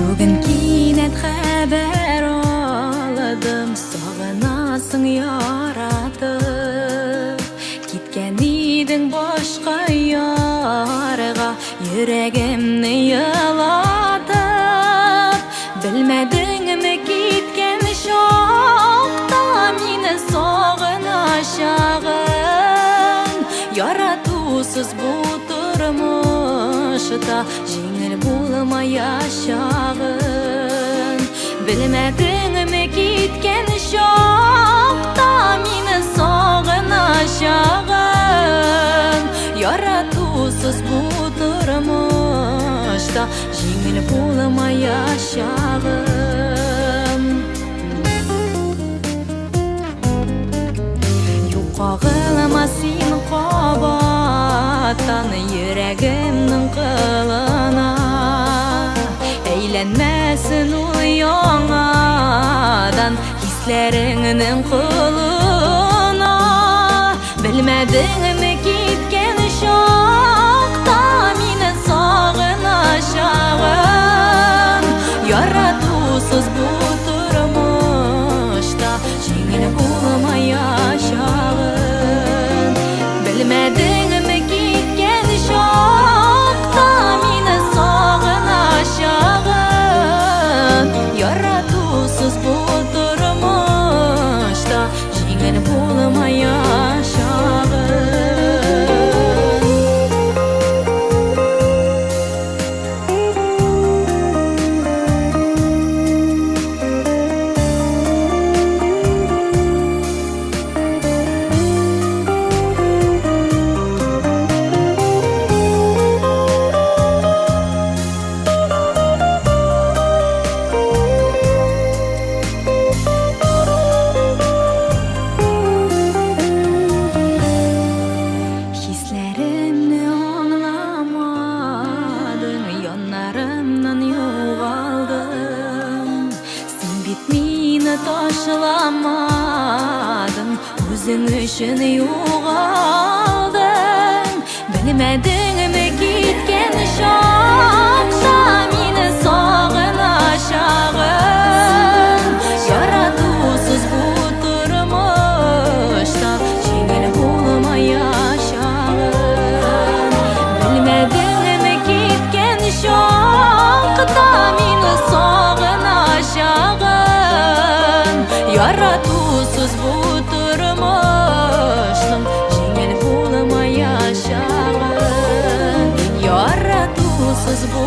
Бүгін кинәт хәбәр алдым, сағынасың яратып. Киткән идең башка ярга, йөрәгемне йылатып. Белмәдеңме киткән чакта мине сагыначагын? Яратусыз бу тормышта жеңіл булмаячагын. Белмәдеңме киткән чакта мине сагыначагын? Яратусыз бу тормышта жеңіл булмаячагын. Кагылма син кабаттан йөрәгемнең кылына, әйләнмәсен ул яңадан хисләреңнең кулына. Белмәдеңме киткән чакта мине сагыначагын? Яратусыз бу тормышта жеңіл булмаячагын. Белмәдеңме киткән чакта мине сагыначагын? Яратусыз бу тормышта жеңіл булмаячагын. Taşlamadın, özün üçün yoğaldın. Bilmədіңmi gitken şakta meni sağınacağın? Yaratusuz bu turmuşta jеңіл bulmaячağın. Bilmədіңmi gitken şakta meni sağınacağın? Яратусыз бу тормышның жеңіл булмаячагын. Яратусыз бу